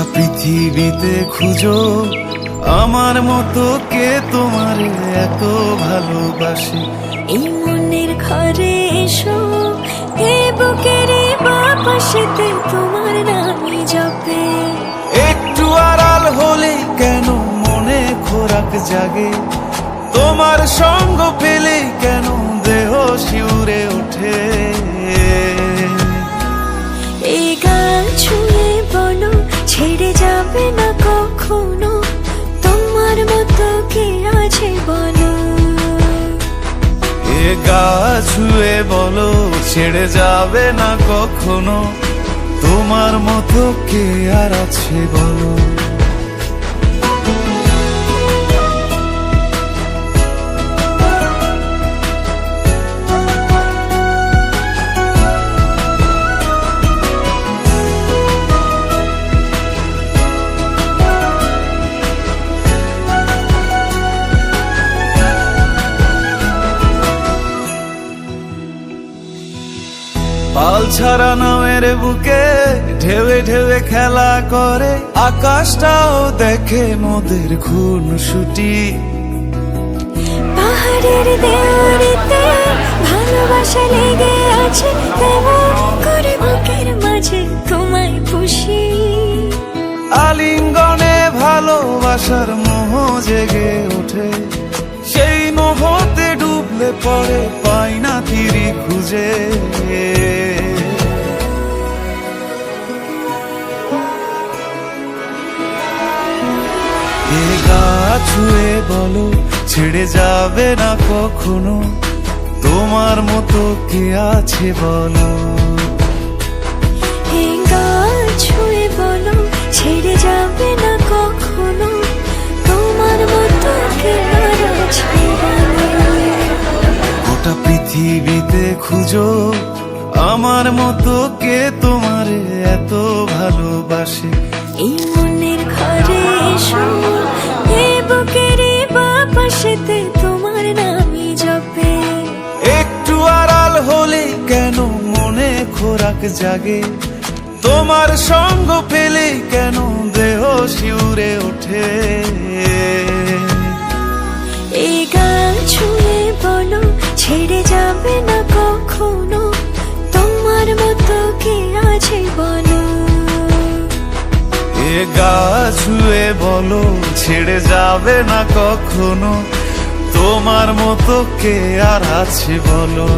গোটা পৃথিবীতে খুঁজো আমার মতো কে তোমার এত ভালোবাসে। এই মনের ঘরে এসো, এ বুকের বাপাশেতে তোমার নামই জপে। একটু আড়াল হলে কেন মনে খোরাক জাগে, তোমার সঙ্গ পেলে কেন দেহ শিউরে ওঠে। এই গান ছুঁয়ে বলো ছেড়ে যাবে না কখনো, তোমার মতো কে আছে বলো। এ গা ছুঁয়ে বলো ছেড়ে যাবে না কখনো, তোমার মতো কে আর আছে বলো। পাল ছাড়া নামের বুকে ঢেউে ঢেউে খেলা করে, আকাশটাও দেখে মোদের খুনসুটি। পাহাড়ের দেওয়ারিতে ভালোবাসা লেগে আছে, তেমন করে বুকের মাঝে তোমায় পুষি। আলিঙ্গনে ভালোবাসার মোহ জেগে ওঠে, সেই মোহতে ডুবলে পড়ে পাই না তীরি খুঁজে। এ গা ছুঁয়ে বলো ছেড়ে যাবে না কখনো, তোমার মতো কে আছে বলো। এই গান ছুঁয়ে বলো ছেড়ে যাবে না কখনো, তোমার মতো কে আর আছে বলো। গোটা পৃথিবীতে খুঁজো আমার মতো কে তোমার এত ভালোবাসে। এই মনের ঘরে এসো, এ বুকের বাপাশেতে তোমার নামই জপে। একটু আড়াল হলে কেন মনে খোরাক জাগে, তোমার সঙ্গ পেলে কেন দেহ শিউরে ওঠে। এই গান ছুঁয়ে বলো ছেড়ে যাবে না কখনো, তোমার মতো কে আছে বলো। এ গা ছুঁয়ে বলো ছেড়ে যাবে না কখনো, তোমার মতো কে আর আছে বলো।